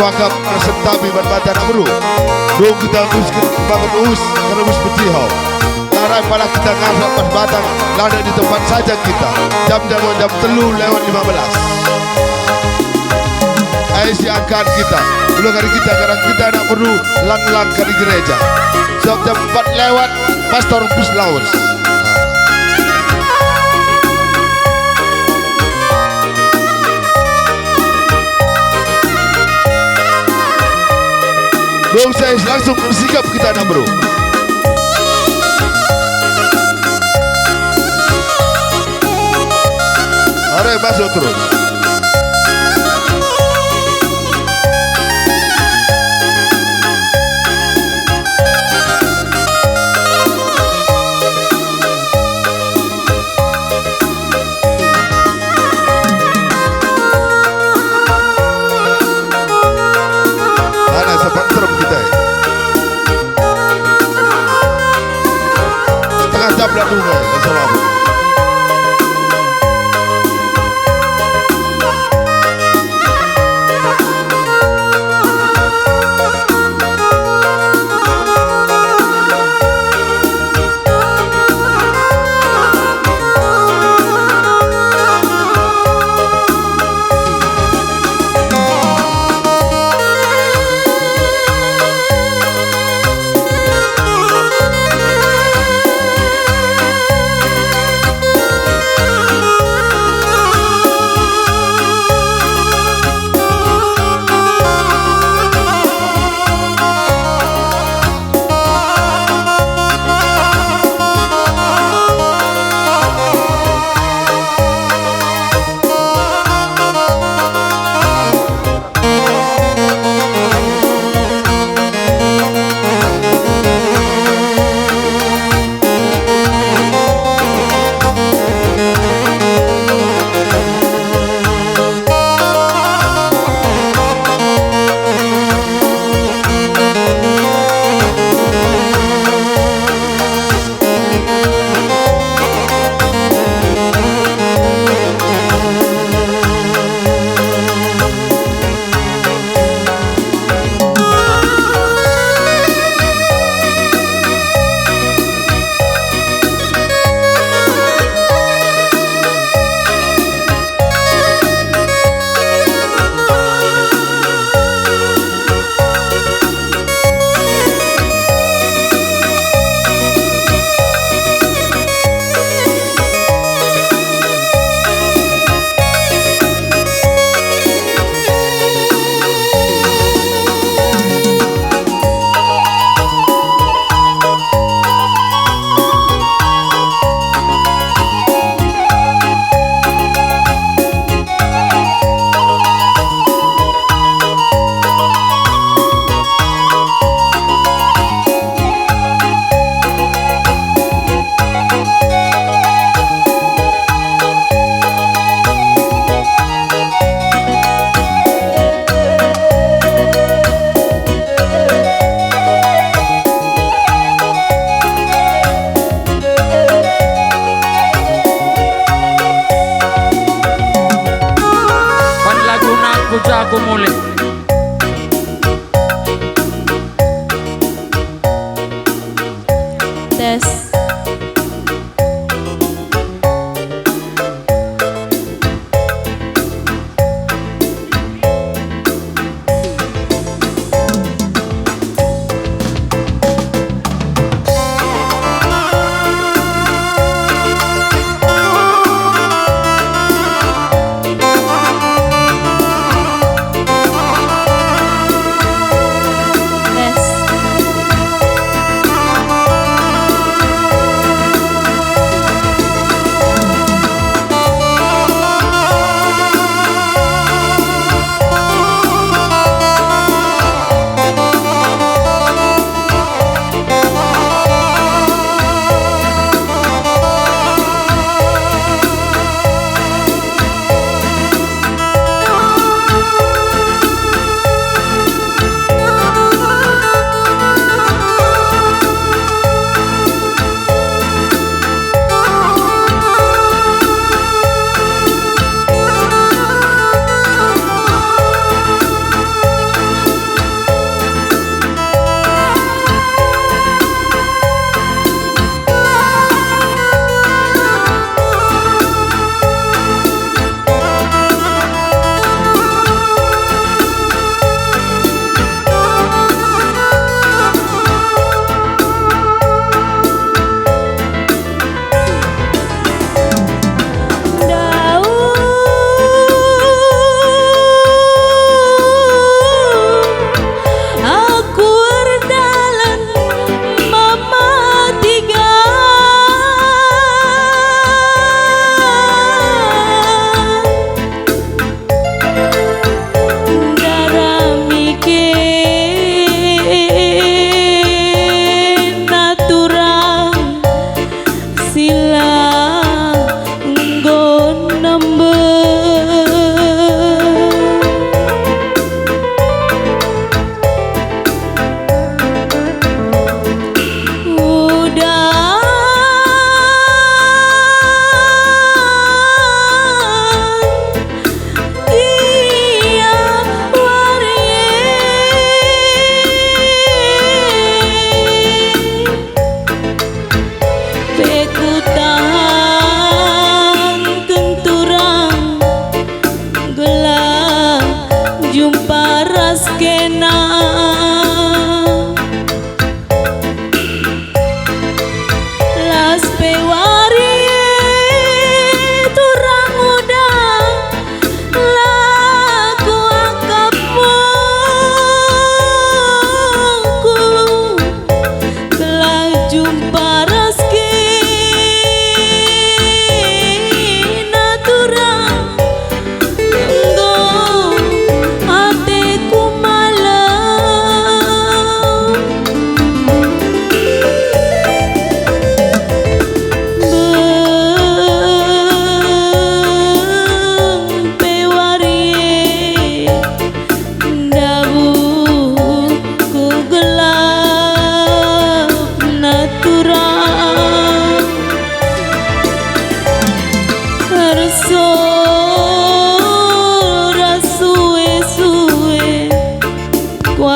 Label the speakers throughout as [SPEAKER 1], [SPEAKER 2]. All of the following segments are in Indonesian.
[SPEAKER 1] kuakap resentabi berbatan amru. Dong kita uskin bangun us karena us betihau. Larai pada kita ngabrak pas batang lada di tempat saja kita. Jam telu lewat 15. Ayo si angkat kita. Belum hari kita karena kita nak perlu lang-lang ke gereja. Sebab jam 4 lewat pastor bus laut. Dong saya langsung bersikap kita nak bro. Mari masuk terus. Ada sepak terus kita. Setengah jam dah dulu, assalamualaikum.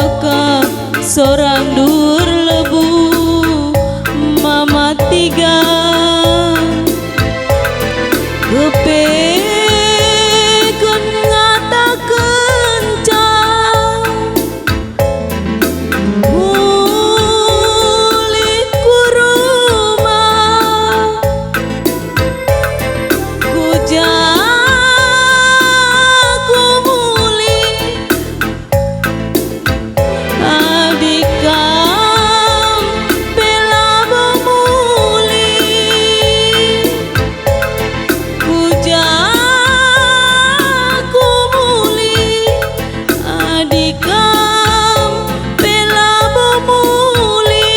[SPEAKER 2] wakak seorang dur lebu mama tiga kepekun ngata kencang muli kuruma kujaku muli adikam bela memuli kujaku muli adikam bela memuli.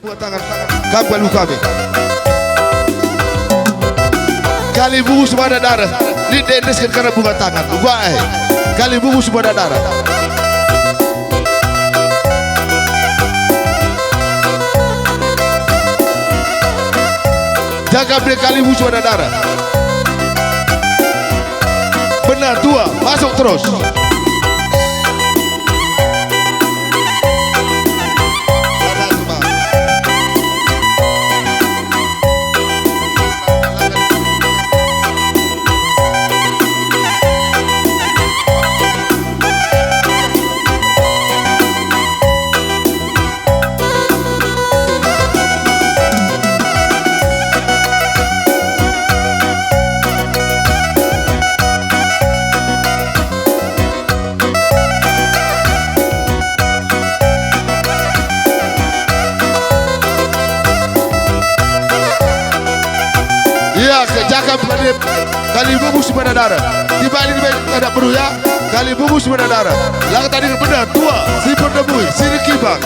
[SPEAKER 1] Bunga tangan kapan luka kami. Kali bubu semua ada darah. Ini dendeskan karena bunga tangan. Gua kali bubu semua ada darah. Jaga beli kali bubu semua ada darah. Benar tua, masuk terus. Iya, jaga kali bubu semua darah. Tiba ini ada perlu ya. Kali bubu semua darah. Lalu tadi benar tua, si perdebui, si rikibang,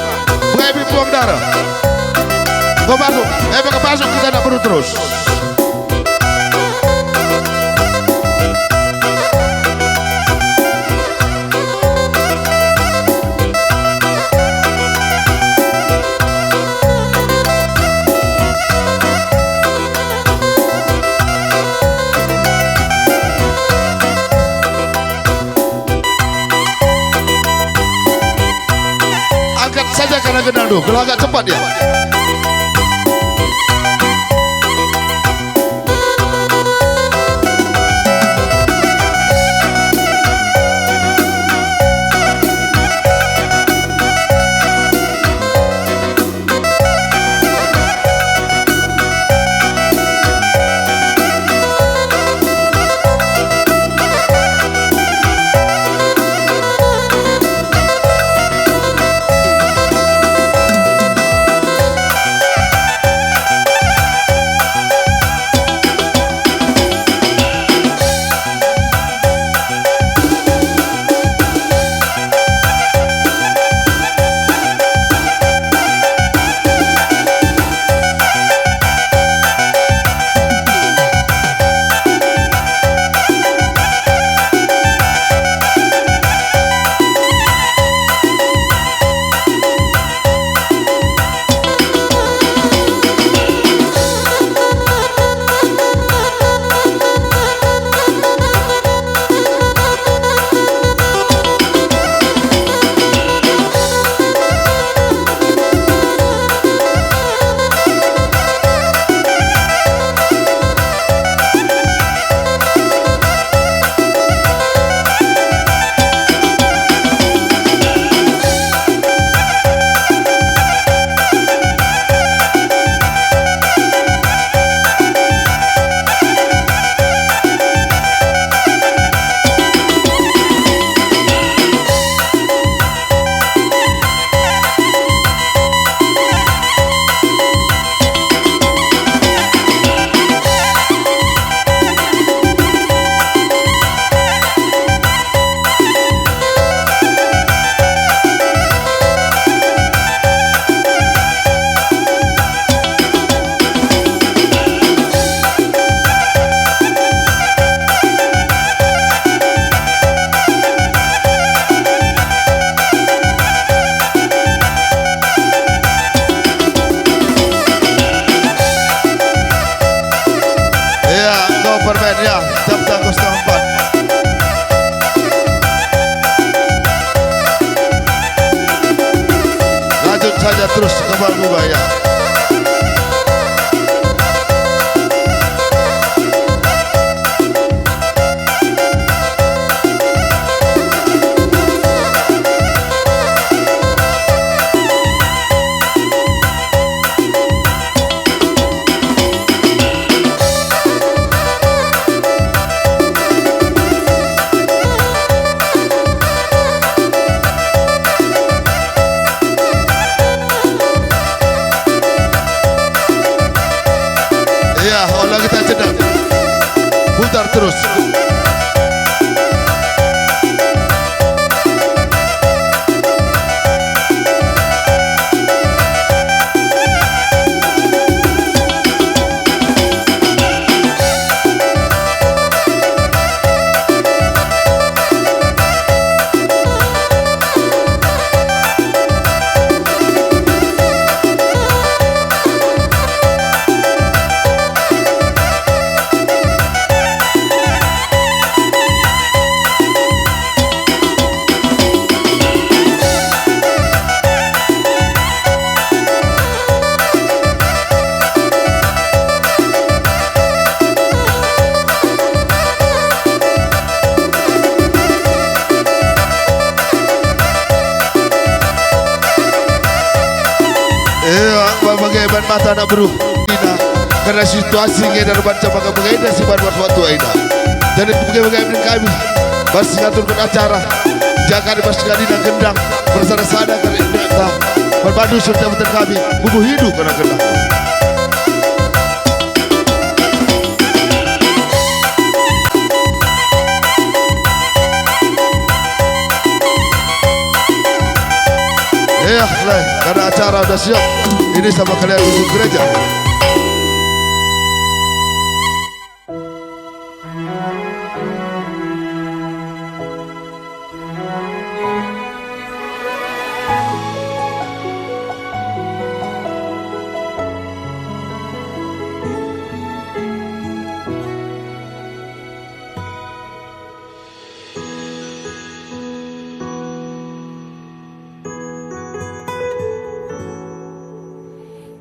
[SPEAKER 1] mengambil buang darah. Kau masuk, pakai masuk kita tidak perlu terus. Angkat saja karena genandu, kalau agak cepat ya. Bangku Baya. Ya, olah kita sedang putar terus. Bagaimana mata nak beru ina karena situasi kita dalam baca pakai bagaimana si baru waktu ina dan itu bagaimana kami bas ngaturkan acara jangan bas ngadina gendang bersara-sara karena ini tak berbadu serta betul kami bubuh hidup karena gendang. Karena acara sudah siap, ini sama kalian untuk gereja.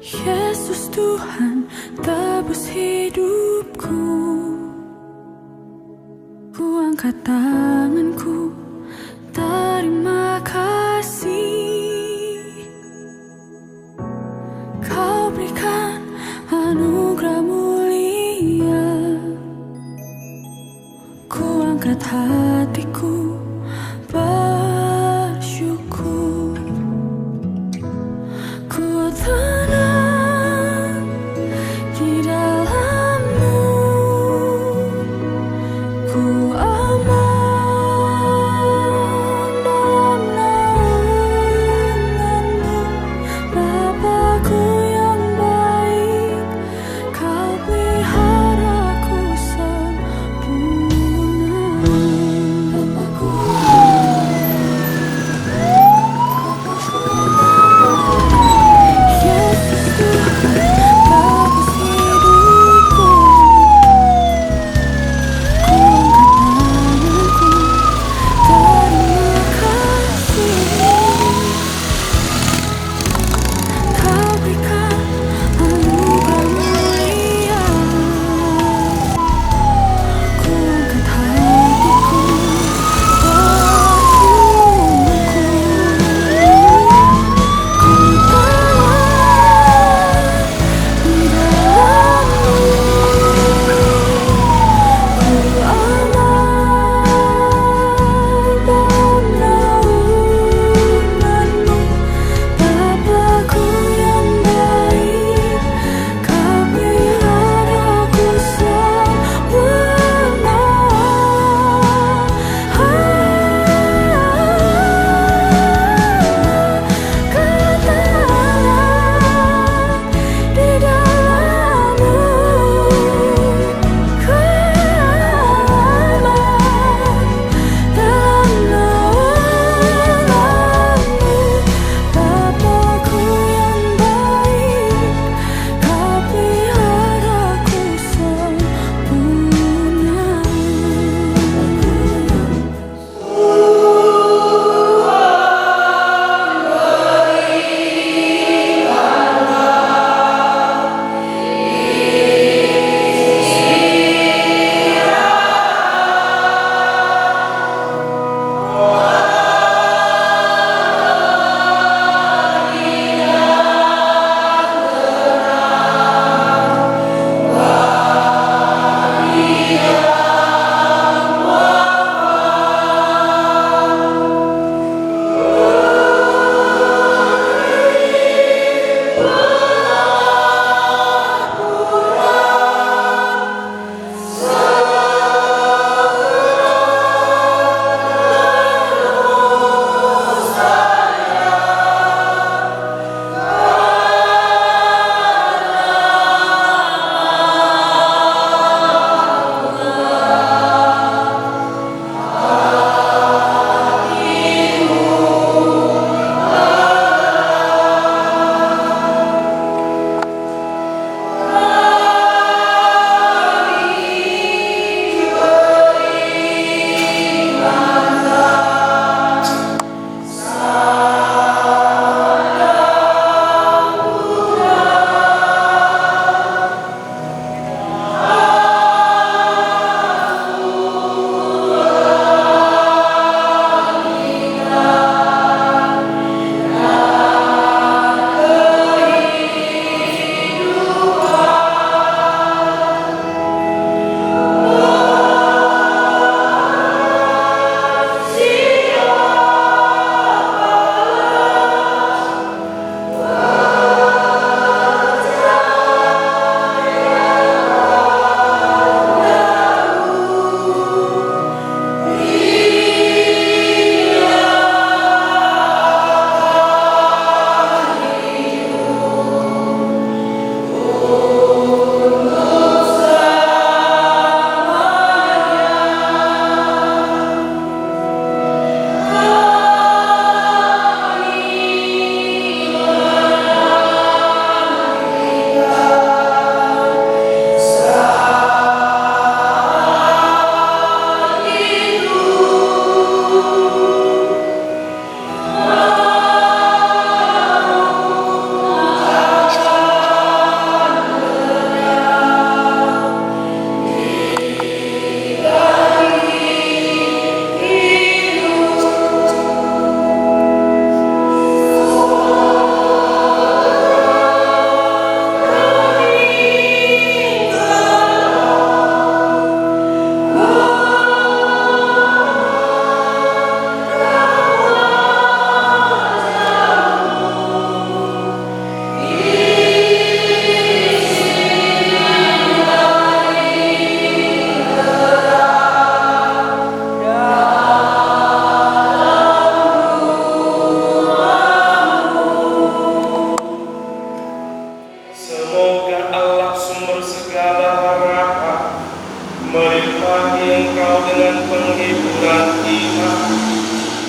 [SPEAKER 2] Yesus Tuhan tebus hidupku, ku angkat tanganku, terima kasih. Kau berikan anugerah mulia, ku angkat hatiku bersyukur. Ku tenang di dalam-Mu, ku aman dalam naungan-Mu. Bapa-Ku yang baik, Kau peliharaku sempurna. Bapa-Ku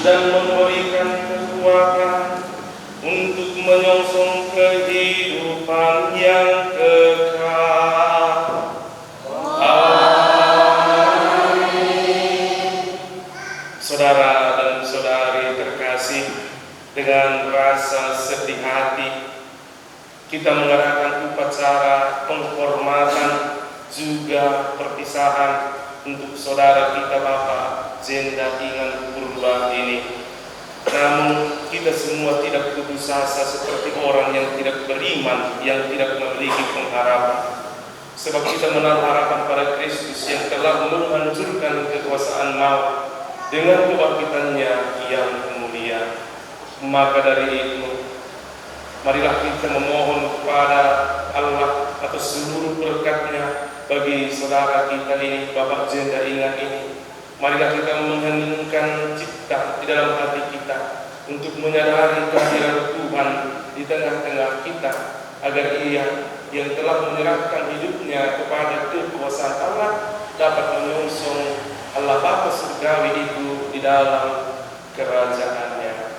[SPEAKER 3] dan memberikan kekuatan untuk menyongsong kehidupan yang kekal. Amin. Saudara dan saudari terkasih, dengan rasa sedih hati kita mengadakan upacara penghormatan juga perpisahan untuk saudara kita Bapak Jenda Ingan Purba ini. Namun kita semua tidak putus asa seperti orang yang tidak beriman, yang tidak memiliki pengharapan. Sebab kita menaruh harapan pada Kristus yang telah menghancurkan kekuasaan maut dengan kebangkitannya yang mulia. Maka dari itu, marilah kita memohon kepada Allah atas seluruh berkat-Nya bagi saudara kita ini, Bapak Jenda Ingat ini. Marilah kita mengheningkan cipta di dalam hati kita untuk menyadari kehadiran Tuhan di tengah-tengah kita, agar Ia yang telah menyerahkan hidupnya kepada kekuasaan Allah dapat menyongsong Allah Bapa Surgawi itu di dalam kerajaan-Nya.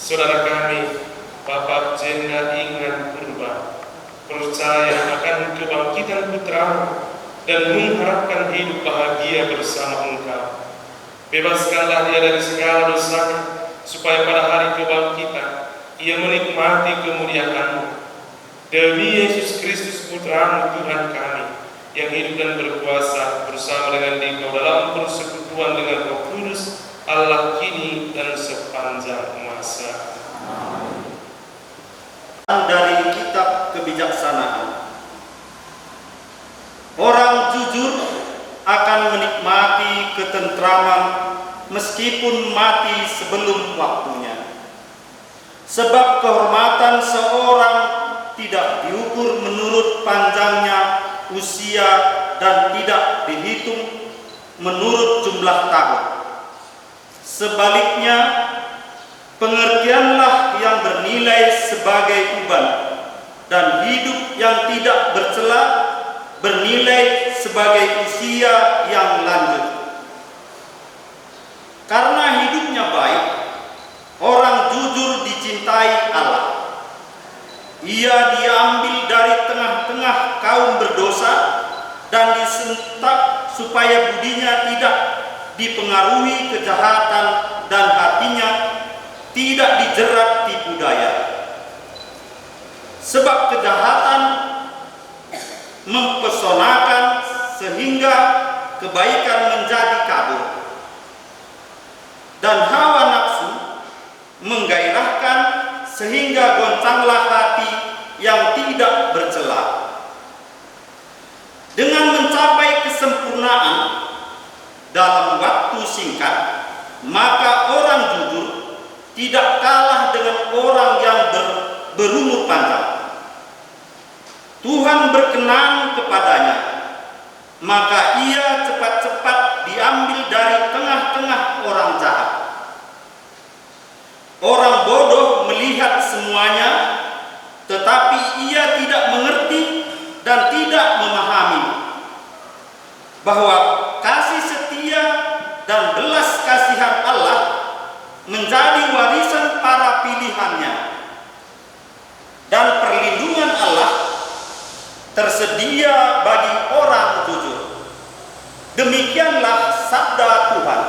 [SPEAKER 3] Saudara kami, Bapak Jenda Ingan Purba, percaya akan kebangkitan putra dan mengharapkan hidup bahagia bersama Engkau. Bebaskanlah dia dari segala dosanya, supaya pada hari kebangkitan ia menikmati kemuliaan-Mu. Demi Yesus Kristus Putra-Mu Tuhan kami, yang hidup dan berkuasa bersama dengan Engkau dalam persekutuan dengan Roh Kudus, Allah kini dan sepanjang masa.
[SPEAKER 4] Dari kitab kebijaksanaan, orang jujur akan menikmati ketentraman meskipun mati sebelum waktunya. Sebab kehormatan seorang tidak diukur menurut panjangnya usia dan tidak dihitung menurut jumlah tahun. Sebaliknya, pengertianlah yang bernilai sebagai uban, dan hidup yang tidak bercela bernilai sebagai usia yang lanjut. Karena hidupnya baik, orang jujur dicintai Allah. Ia diambil dari tengah-tengah kaum berdosa dan disentak supaya budinya tidak dipengaruhi kejahatan dan hatinya tidak dijerat tipu daya. Sebab kejahatan mempesonakan sehingga kebaikan menjadi kabur, dan hawa nafsu menggairahkan sehingga goncanglah hati yang tidak bercela. Dengan mencapai kesempurnaan dalam waktu singkat, maka orang jujur tidak kalah dengan orang yang berumur panjang. Tuhan berkenan kepadanya, maka ia cepat-cepat diambil dari tengah-tengah orang jahat. Orang bodoh melihat semuanya, tetapi ia tidak mengerti dan tidak memahami bahwa kasih setia dan belas kasihan Allah menjadi warisan para pilihannya, dan perlindungan Allah tersedia bagi orang jujur. Demikianlah sabda Tuhan.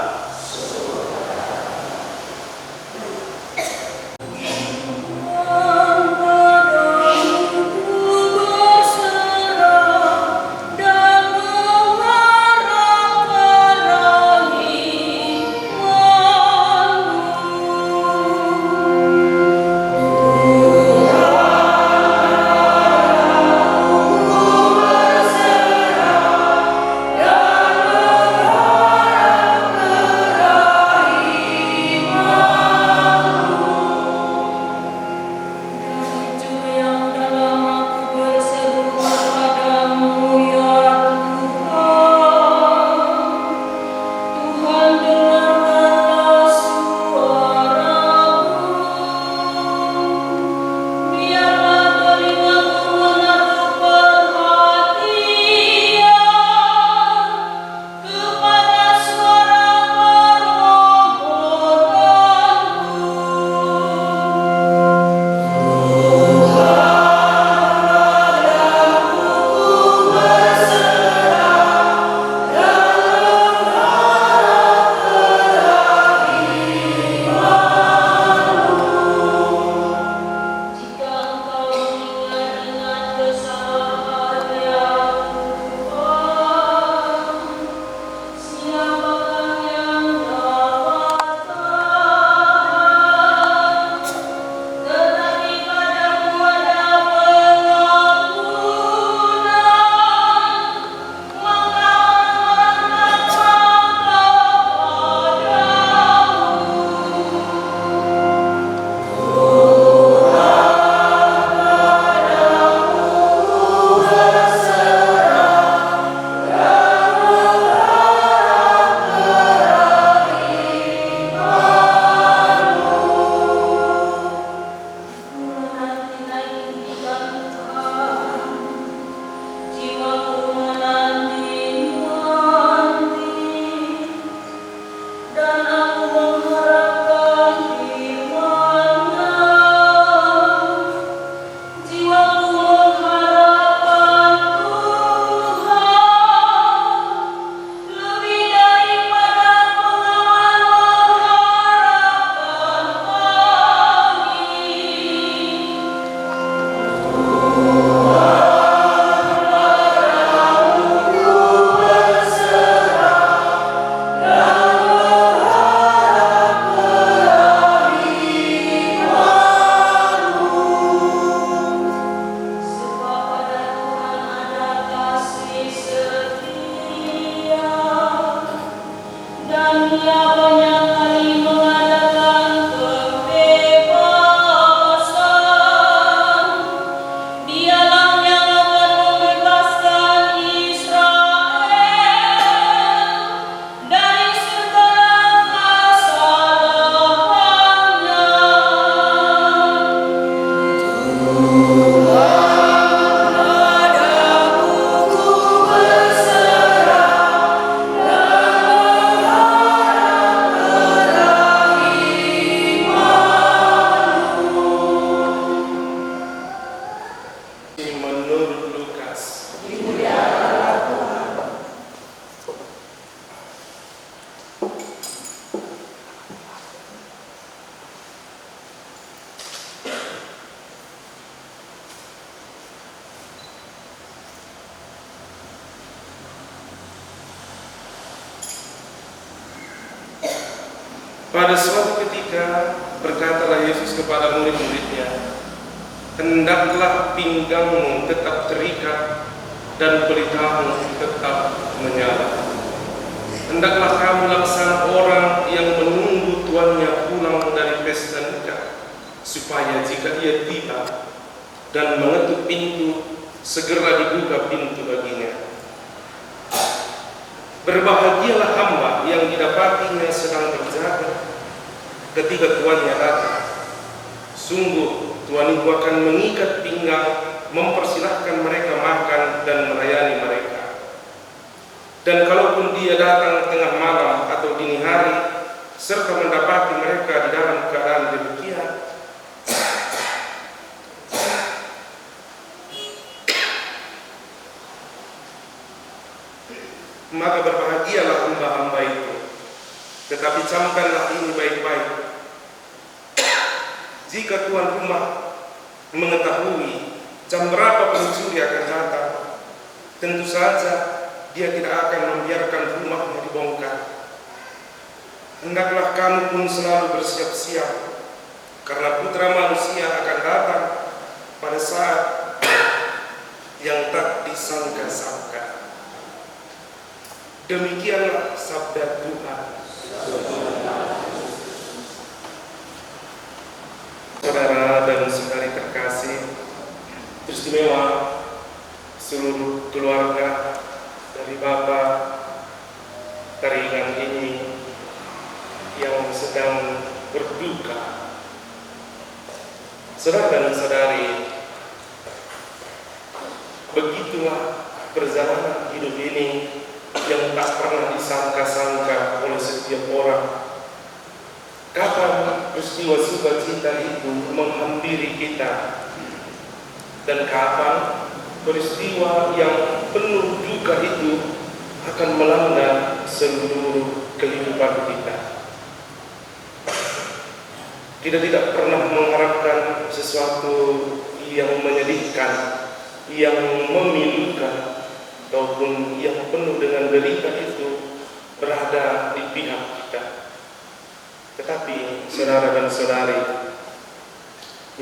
[SPEAKER 3] Pada suatu ketika berkatalah Yesus kepada murid-muridnya, "Hendaklah pinggangmu tetap terikat dan pelitamu tetap menyala. Hendaklah kamu laksana orang yang menunggu tuannya pulang dari pesta nikah, supaya jika ia tiba dan mengetuk pintu, segera dibuka pintu baginya. Berbahagialah hamba yang didapatinya sedang berjaga ketika tuannya datang. Sungguh Tuhan itu akan mengikat pinggang, mempersilahkan mereka makan dan melayani mereka. Dan kalaupun dia datang tengah malam atau dini hari, serta mendapati mereka di dalam keadaan demikian, maka berbahagialah hamba-hamba itu. Tetapi camkanlah ini baik-baik. Jika tuan rumah mengetahui jam berapa pencuri akan datang, tentu saja dia tidak akan membiarkan rumahnya dibongkar. Hendaklah kamu pun selalu bersiap-siap, karena Putra Manusia akan datang pada saat yang tak disangka-sangka. Demikianlah sabda Tuhan. Saudara dan saudari terkasih, teristimewa seluruh keluarga dari Bapak Taringan ini yang sedang berduka. Saudara dan saudari, begitulah perjalanan hidup ini yang tak pernah disangka-sangka oleh setiap orang. Kapan peristiwa sukacita itu menghampiri kita, dan kapan peristiwa yang penuh duka itu akan melanda seluruh kehidupan kita. Kita tidak pernah mengharapkan sesuatu yang menyedihkan, yang memilukan, ataupun yang penuh dengan derita itu berada di pihak kita. Tetapi saudara dan saudari,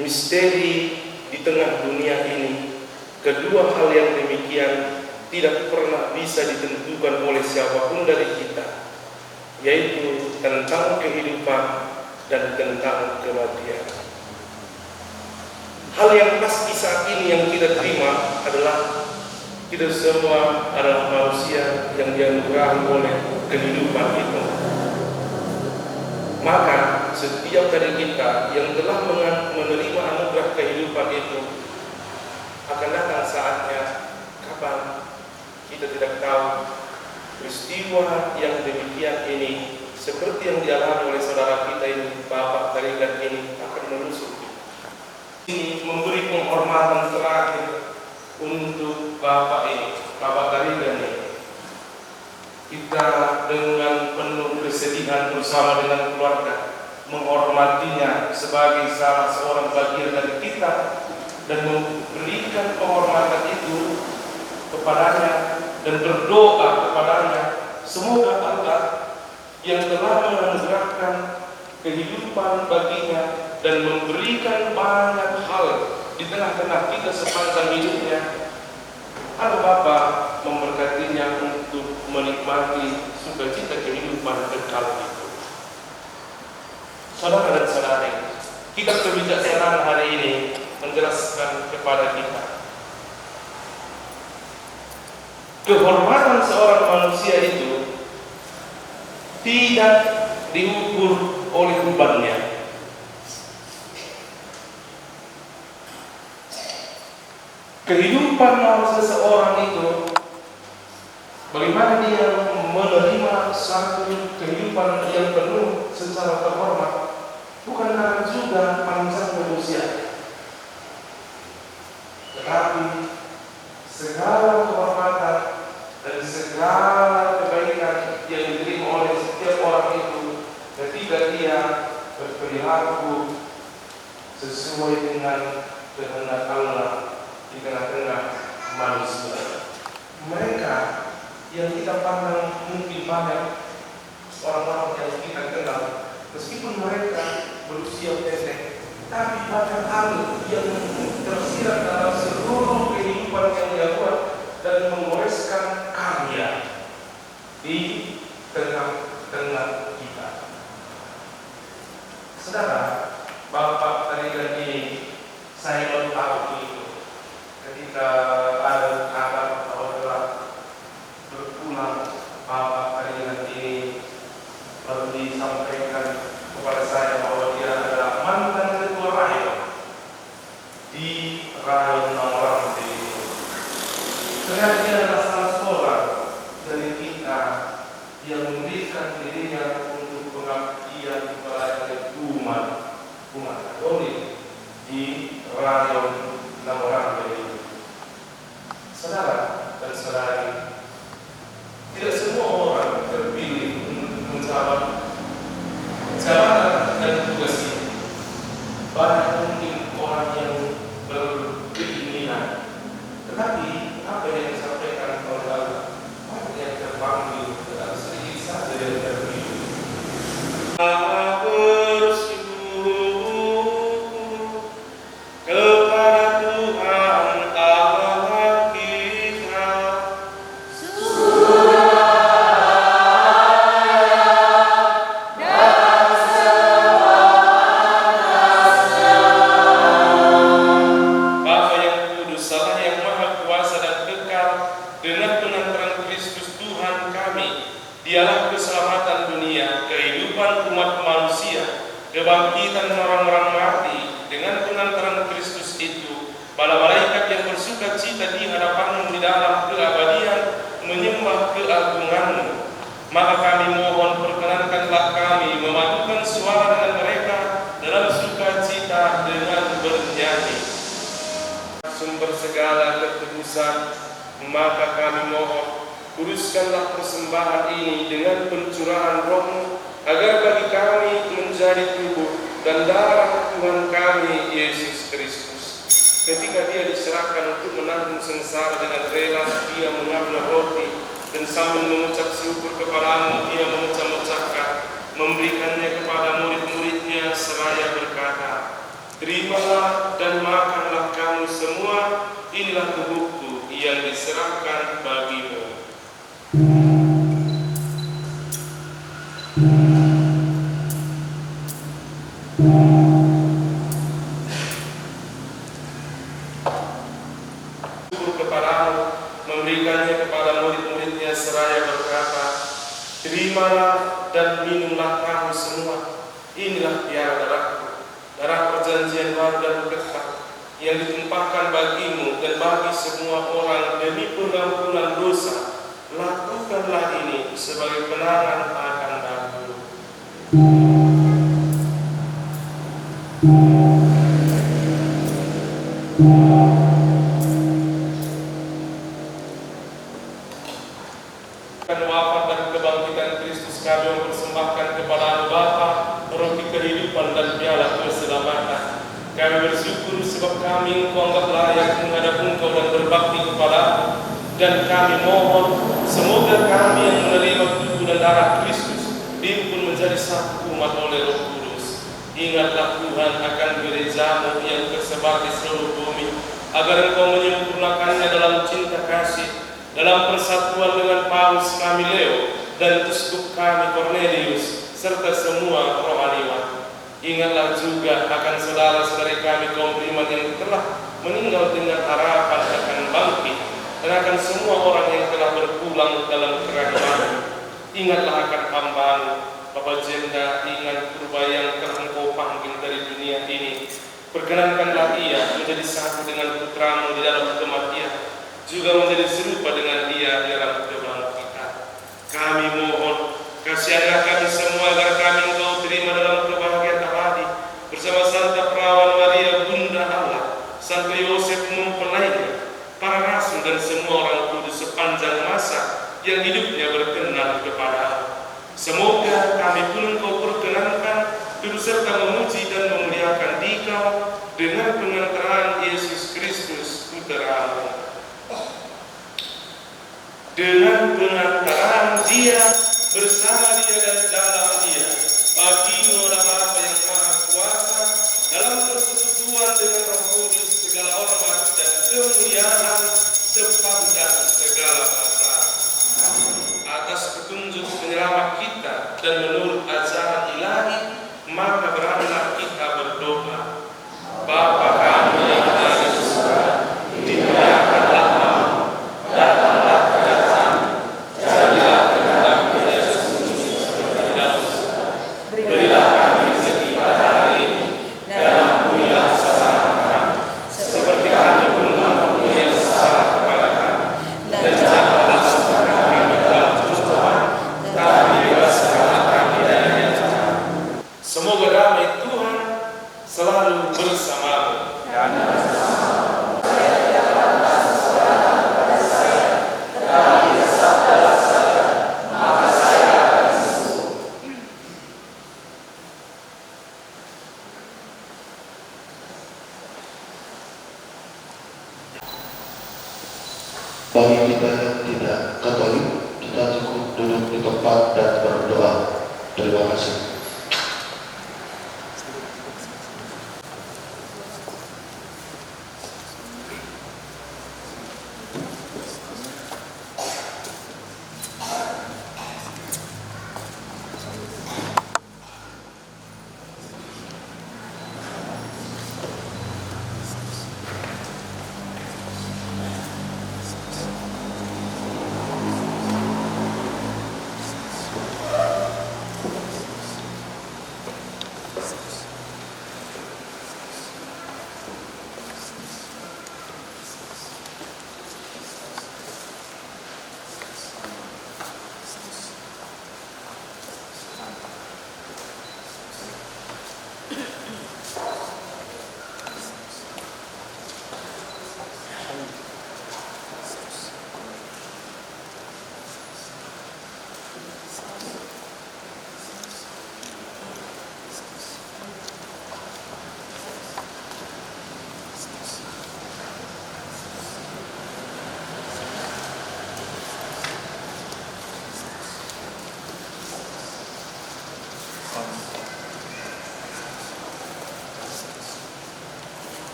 [SPEAKER 3] misteri di tengah dunia ini, kedua hal yang demikian tidak pernah bisa ditentukan oleh siapapun dari kita, yaitu tentang kehidupan dan tentang kematian. Hal yang pasti saat ini yang kita terima adalah kita semua adalah manusia yang dianugerahi oleh kehidupan itu. Maka setiap dari kita yang telah menerima anugerah kehidupan itu, akan datang saatnya kapan kita tidak tahu. Peristiwa yang demikian ini, seperti yang dialami oleh saudara kita ini, Bapak Taringan ini, akan menusuk kita. Ini memberi penghormatan terakhir untuk Bapak ini, Bapak Taringan ini. Kita dengan penuh kesedihan bersama dengan keluarga menghormatinya sebagai salah seorang bagian dari kita, dan memberikan penghormatan itu kepadanya dan berdoa kepadanya. Semoga Allah yang telah menganugerahkan kehidupan baginya dan memberikan banyak hal di tengah-tengah kita sepanjang hidupnya, Allah Bapa memberkatinya untuk menikmati sukacita kehidupan kekal itu. Saudara dan saudari, kita kebijaksanaan hari ini menjelaskan kepada kita kehormatan seorang manusia itu tidak diukur oleh ubannya. Kehidupan seseorang itu, bagaimana dia menerima satu kehidupan yang penuh secara terhormat, bukan karena juga panjang usia, tetapi segala kehormatan dan segala kebaikan yang diterima oleh setiap orang itu ketika dia berperilaku sesuai dengan kehendak Allah di tengah-tengah manusia. Mereka yang kita pandang mungkin banyak orang-orang yang kita kenal, meskipun mereka berusia pendek, tapi banyak hal yang tersirat dalam seluruh kehidupan yang dia buat dan menggoreskan karya di tengah-tengah kita. Saudara, Bapak Taringan ini saya baru tahu itu ketika ada kabar bahwa telah berpulang Bapak Taringan ini, baru disampaikan kepada saya bahwa dia adalah mantan ketua rayon di Rayon Nongkrong. Ternyata dia Dialah keselamatan dunia, kehidupan umat manusia, kebangkitan orang-orang mati. Dengan pengantaran Kristus itu, para malaikat yang bersuka cita di hadapanmu di dalam keabadian menyembah keagunganmu. Maka kami mohon, perkenankanlah kami memadukan suara dengan mereka dalam sukacita dengan bernyanyi. Sumber segala ketebusan, maka kami mohon, kuduskanlah persembahan ini dengan pencurahan Roh-Mu, agar bagi kami menjadi tubuh dan darah Tuhan kami Yesus Kristus. Ketika Dia diserahkan untuk menanggung sengsara dengan rela, Dia mengambil roti dan sambil mengucap syukur kepadamu, Dia memecah-mecahkan, memberikannya kepada murid-muridnya seraya berkata, "Terimalah dan makanlah kamu semua, inilah tubuhku yang diserahkan bagimu." Syukur kepadamu, memberikannya kepada murid-muridnya seraya berkata, "Terimalah dan minumlah kamu semua, inilah tiara darahku, darah perjanjian baru dan kekal, yang ditumpahkan bagimu dan bagi semua orang demi pengampunan dosa. Lakukanlah ini sebagai kenangan akan aku." Wafat dan kebangkitan Kristus, kami mempersembahkan kepada Bapa roti kehidupan dan piala keselamatan. Kami bersyukur sebab kami Engkau anggap layak menghadap Engkau dan berbakti kepada-Mu. Dan kami mohon, semoga kami yang menerima tubuh dan darah Kristus dihimpun menjadi satu umat oleh Roh Kudus. Ingatlah Tuhan akan gereja-Mu yang tersebar di seluruh bumi, agar Engkau menyempurnakannya dalam cinta kasih, dalam persatuan dengan Paus kami Leo dan Uskup kami Cornelius, serta semua rohaniwan. Ingatlah juga akan saudara-saudari kami kaum beriman yang telah meninggal dengan harapan akan bangkit, dan akan semua orang yang telah berpulang dalam kerajaan. Ingatlah akan hamba-Mu, Bapak Jenda, ingat purba yang telah Engkau panggil dari dunia ini. Perkenankanlah ia menjadi satu dengan putra-Mu di dalam kematian, juga menjadi serupa dengan Dia dalam kebangkitan. Kami mohon, kasihanlah kami semua agar kami Engkau terima dalam kebahagiaan abadi bersama Santa Perawan Maria Bunda Allah, Santo Yosef mempelainya, para rasul dan semua orang kudus sepanjang masa yang hidupnya berkenan kepada-Mu. Semoga kami pun Engkau perkenankan turut serta memuji dan memuliakan Dikau dengan pengantaran Yesus Kristus Putra-Mu. Dengan pengantaran Dia, bersama Dia dan dalam Dia, bagi-Mu adalah Bapa yang Maha Kuasa, dalam persekutuan dengan Roh Kudus, segala hormat dan kemuliaan sepanjang segala masa. Atas petunjuk penyelamat kita dan menurut ajaran ilahi, maka beranilah kita berdoa. Bapa kami yang ada di surga, dimuliakanlah namamu, datanglah kerajaan-Mu, jadilah kehendak-Mu di atas bumi seperti di dalam surga. Berilah kami rezeki pada hari ini, dan ampunilah kesalahan kami, seperti kami pun mengampuni yang bersalah kepada kami. Dan janganlah masukkan kami dalam pencobaan, tapi bebaskanlah kami dari yang jahat. Semoga damai Tuhan selalu bersamamu.
[SPEAKER 5] Bagi kita yang tidak Katolik, kita cukup duduk di tempat dan berdoa. Terima kasih.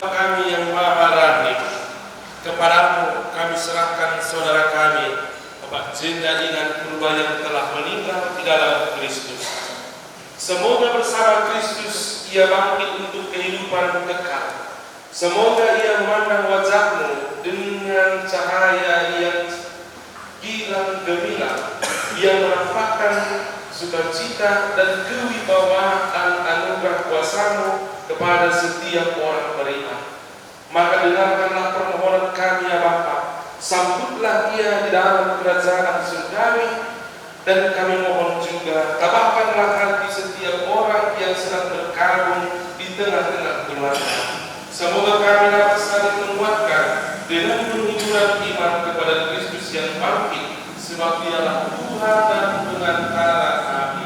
[SPEAKER 3] Kami yang Maha Rahim, kepadamu kami serahkan saudara kami, Bapak Jenda Ingan Purba yang telah meninggal di dalam Kristus. Semoga bersama Kristus ia bangkit untuk kehidupan kekal. Semoga ia memandang wajahmu dengan cahaya yang gilang gemilang, yang menampakkan sukacita dan kewibawaan anugerah kuasamu kepada setiap orang beriman. Maka dengarkanlah permohonan kami ya Bapa, sambutlah ia di dalam kerajaan surgawi, dan kami mohon juga tabahkanlah hati setiap orang yang sedang berkabung di tengah-tengah keluarga. Semoga kami dapat saling menguatkan dengan penghibauan iman kepada Kristus yang bangkit, sebab dialah Tuhan dan pengantara kami.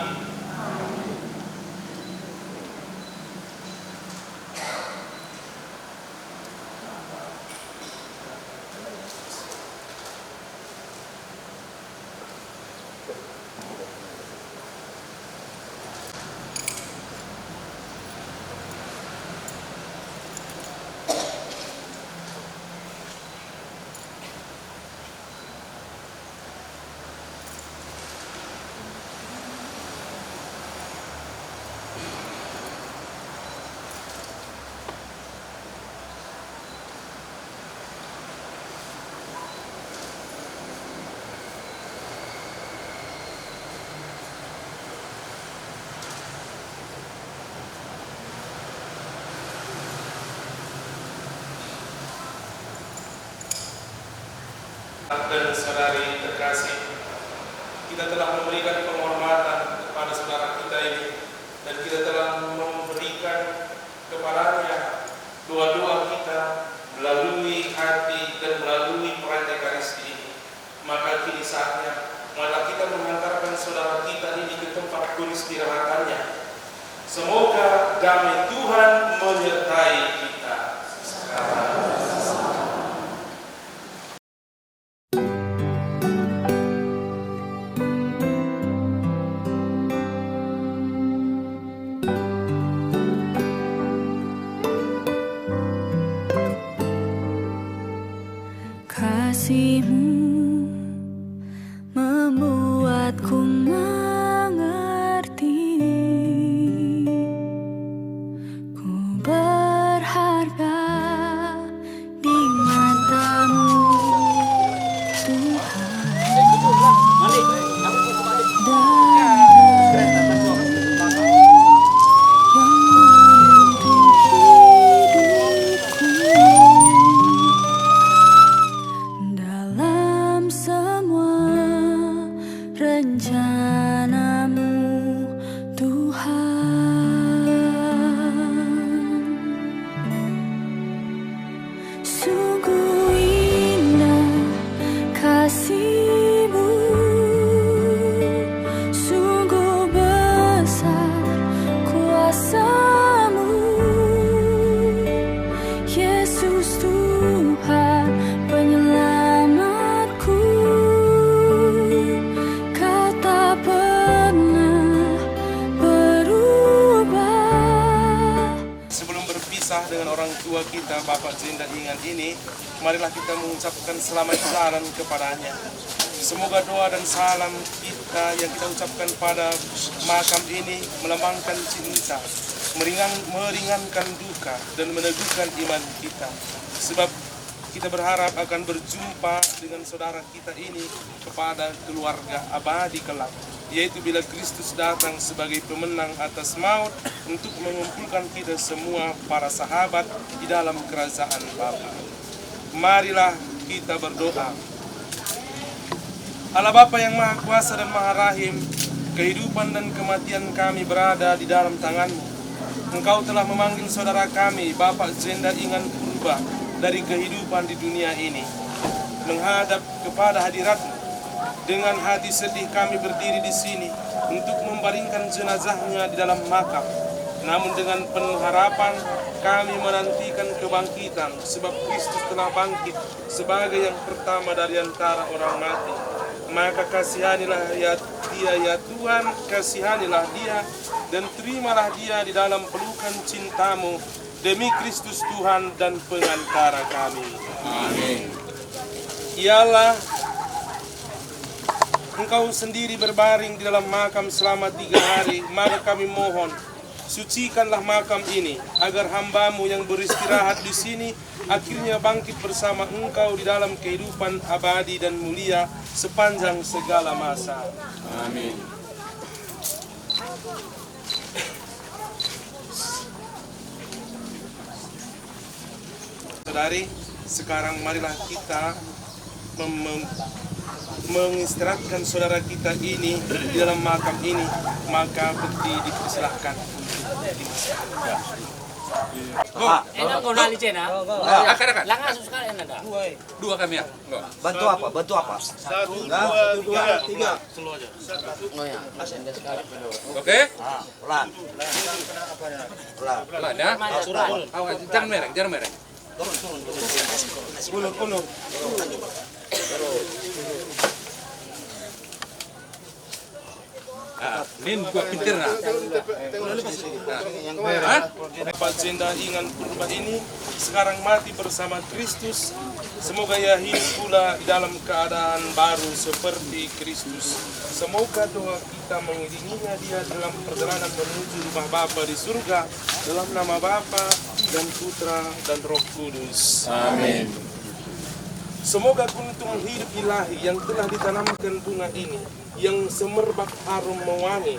[SPEAKER 3] Dan saudari terkasih, kita telah memberikan penghormatan kepada saudara kita ini, dan kita telah memberikan kepadanya doa-doa kita melalui hati dan melalui peran Ekaristi ini. Maka kini saatnya malah kita mengantarkan saudara kita ini ke tempat peristirahatannya. Semoga damai Tuhan menyertai kita sekarang.
[SPEAKER 2] Kasih-Mu membuatku mengerti, ku berharga di mata-Mu, Tuhan. Dalam semua rencana-Mu, Tuhan. Sungguh indah kasih-Mu, sungguh besar kuasa-Mu, Yesus Tuhan penyelamatku. Kau tak pernah berubah.
[SPEAKER 3] Sebelum berpisah dengan orang tua kita, Bapak Jenda Ingan ini, marilah kita mengucapkan selamat jalan kepadanya. Semoga doa dan salam kita yang kita ucapkan pada makam ini melambangkan cinta, meringankan duka, dan meneguhkan iman kita. Sebab kita berharap akan berjumpa dengan saudara kita ini kepada keluarga abadi kelak, yaitu bila Kristus datang sebagai pemenang atas maut untuk mengumpulkan kita semua para sahabat di dalam kerajaan Bapa. Marilah kita berdoa. Allah Bapa yang Maha Kuasa dan Maha Rahim, kehidupan dan kematian kami berada di dalam tangan-Mu. Engkau telah memanggil saudara kami, Bapak Jenda Ingan Purba, dari kehidupan di dunia ini, menghadap kepada hadirat-Mu. Dengan hati sedih kami berdiri di sini untuk membaringkan jenazahnya di dalam makam. Namun dengan penuh harapan kami menantikan kebangkitan, sebab Kristus telah bangkit sebagai yang pertama dari antara orang mati. Maka kasihanilah dia ya Tuhan, kasihanilah dia, dan terimalah dia di dalam pelukan cinta-Mu demi Kristus Tuhan dan pengantara kami. Amin. Ialah Engkau sendiri berbaring di dalam makam selama 3 hari, maka kami mohon, sucikanlah makam ini, agar hamba-Mu yang beristirahat di sini akhirnya bangkit bersama Engkau di dalam kehidupan abadi dan mulia sepanjang segala masa. Amin. Saudari, sekarang marilah kita mengistirahatkan saudara kita ini di dalam makam ini, maka bukti dipersilahkan untuk dimasukkan.
[SPEAKER 6] Enak kau nali cina.
[SPEAKER 7] Akan.
[SPEAKER 6] Langas sekali enak dah.
[SPEAKER 7] Dua kami ya.
[SPEAKER 8] Bantu apa?
[SPEAKER 3] 1, 2, 3.
[SPEAKER 6] Oh ya.
[SPEAKER 7] Oke?
[SPEAKER 8] Pelan.
[SPEAKER 7] Pelan ya. Awas, jangan mereng.
[SPEAKER 3] Ulur.
[SPEAKER 7] Nin gua pintir nah.
[SPEAKER 3] Bapak Jenda Ingan Purba ini sekarang mati bersama Kristus. Semoga ia hidup pula di dalam keadaan baru seperti Kristus. Semoga doa kita mengiringinya dia dalam perjalanan menuju rumah Bapa di surga, dalam nama Bapa dan Putra dan Roh Kudus. Amin. Semoga kuntum hidup ilahi yang telah ditanamkan bunga ini, yang semerbak harum mewangi,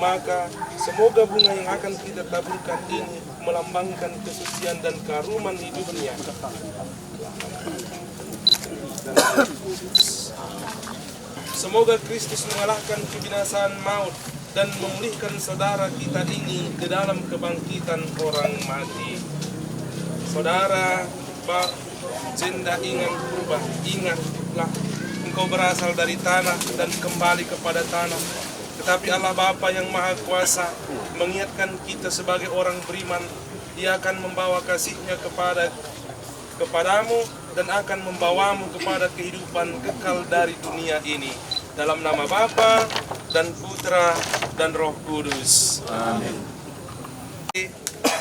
[SPEAKER 3] maka semoga bunga yang akan kita taburkan ini melambangkan kesucian dan keharuman hidupnya. Semoga Kristus mengalahkan kebinasaan maut dan memulihkan saudara kita ini di dalam kebangkitan orang mati. Saudara Pak Jenda Ingan Purba, ingatlah engkau berasal dari tanah dan kembali kepada tanah. Tetapi Allah Bapa yang Maha Kuasa mengingatkan kita sebagai orang beriman, Dia akan membawa kasih-Nya kepadamu dan akan membawamu kepada kehidupan kekal dari dunia ini. Dalam nama Bapa dan Putra dan Roh Kudus. Amin.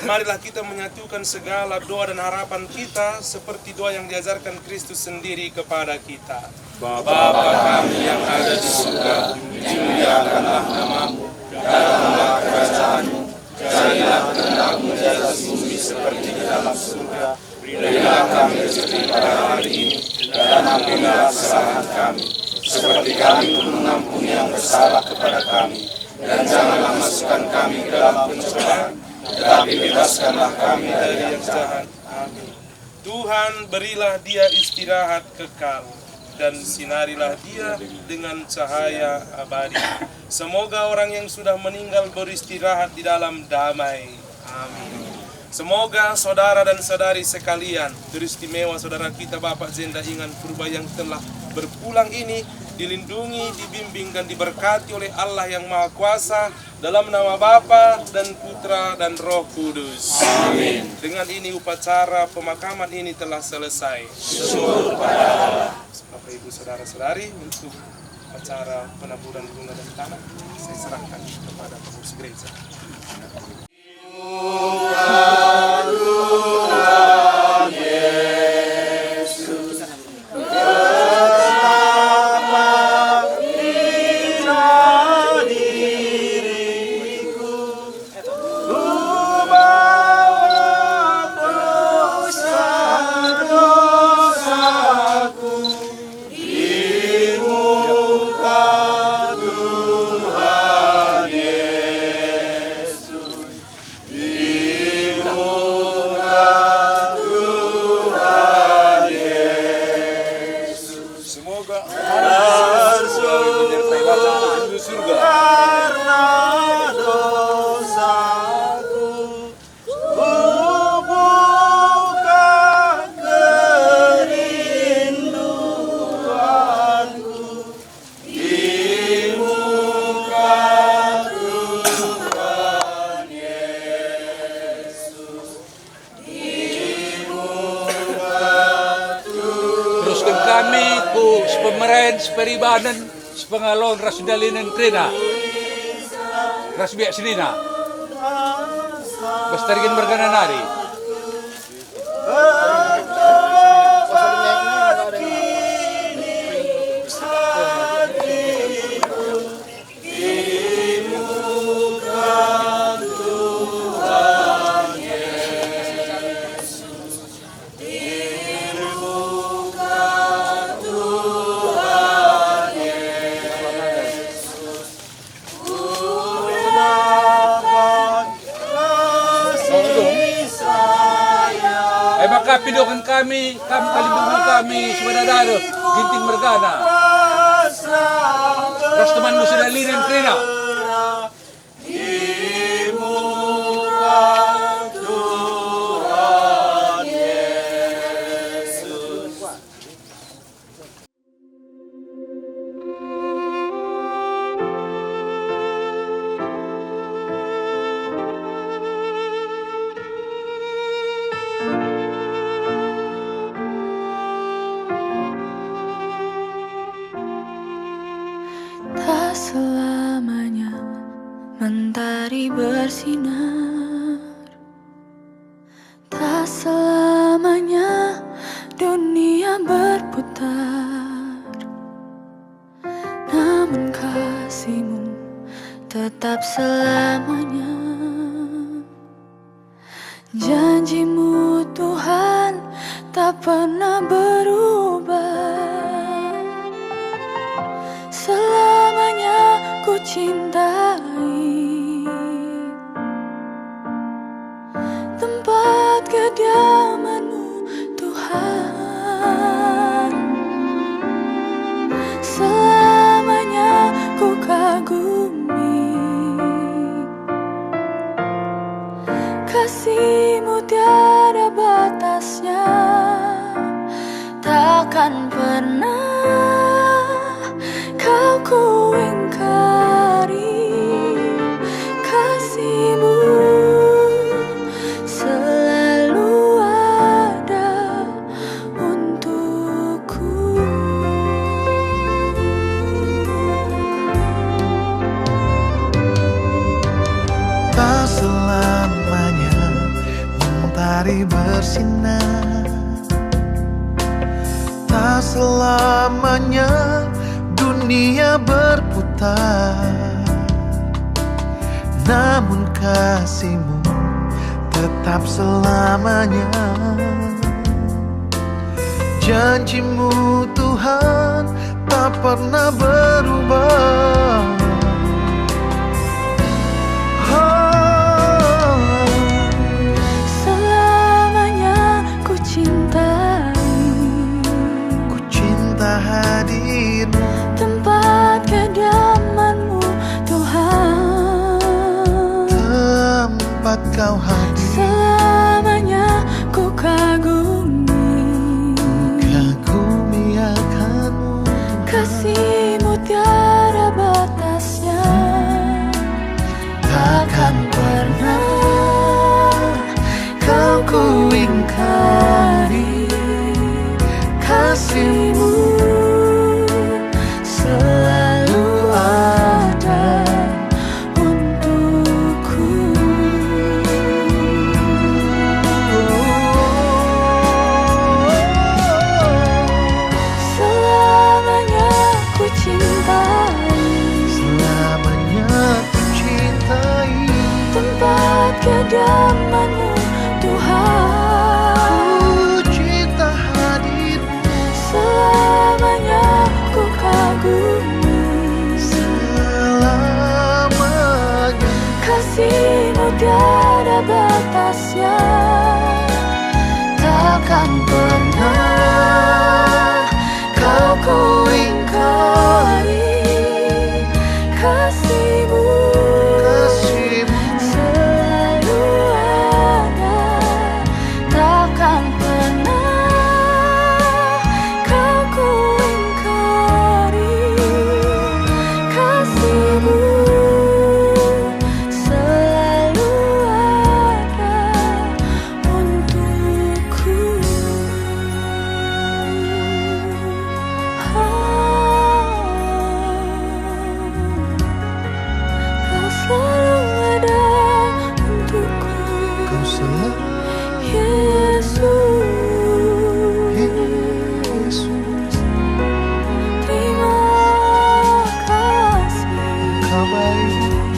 [SPEAKER 3] Marilah kita menyatukan segala doa dan harapan kita seperti doa yang diajarkan Kristus sendiri kepada kita. Bapa kami yang ada di surga, dimuliakanlah namamu, datanglah kerajaanmu, jadilah kehendak-Mu di atas bumi seperti di dalam surga. Berilah kami rezeki pada hari ini, dan ampunilah kesalahan kami, seperti kami pun mengampuni yang bersalah kepada kami. Dan janganlah masukkan kami ke dalam pencobaan, tetapi bebaskanlah kami dari yang jahat. Amin. Tuhan, berilah dia istirahat kekal, dan sinarilah dia dengan cahaya abadi. Semoga orang yang sudah meninggal beristirahat di dalam damai. Amin. Semoga saudara dan saudari sekalian, teristimewa saudara kita Bapak Jenda Ingan Purba yang telah berpulang ini, dilindungi, dibimbing dan diberkati oleh Allah yang Maha Kuasa, dalam nama Bapa dan Putra dan Roh Kudus. Amin. Dengan ini upacara pemakaman ini telah selesai. Syukur pada Allah. Bapak Ibu saudara-saudari, untuk acara penaburan bunga dan tanah saya serahkan kepada pengurus gereja.
[SPEAKER 7] Peribanan sepengalon rasdalinan krena rasbiak sinina bastarigan margananari Maka pidokan kami kalibungan kami Sumadadaro, Ginting Mergana. Rastaman Nusidalinen Trina.
[SPEAKER 2] Tak selamanya mentari bersinar, tak selamanya dunia berputar. Namun kasih-Mu tetap selamanya. Janji-Mu Tuhan tak pernah berubah. Selamanya ku cintai tempat kediaman-Mu Tuhan. Selamanya ku kagumi kasih-Mu tiada batasnya. Takkan pernah Kau ku ingkari kasih-Mu selalu ada untukku.
[SPEAKER 9] Tak selamanya mentari bersinar, tak selamanya dunia berputar. Namun kasih-Mu tetap selamanya. Janji-Mu Tuhan tak pernah berubah.
[SPEAKER 2] Selamanya ku cintai
[SPEAKER 9] hadir-Mu,
[SPEAKER 2] tempat kediaman-Mu Tuhan.
[SPEAKER 9] tempat Kau hadir.
[SPEAKER 2] Selamanya ku kagumi
[SPEAKER 9] akan-Mu,
[SPEAKER 2] kasih-Mu tiada batasnya. Takkan pernah Kau ku ingkari kasih-Mu selalu ada untukku. Selamanya ku cintai,
[SPEAKER 9] selamanya ku cintai
[SPEAKER 2] tempat kediaman-Mu Tuhan.
[SPEAKER 9] ku cinta hadir-Mu,
[SPEAKER 2] Selamanya ku kagumi
[SPEAKER 9] selamanya
[SPEAKER 2] kasih-Mu tiada batasnya. Takkan pernah Kau ku ingkari kasih-Mu selalu ada. Takkan pernah Kau ku ingkari kasih-Mu selalu ada untukku.
[SPEAKER 9] menyukai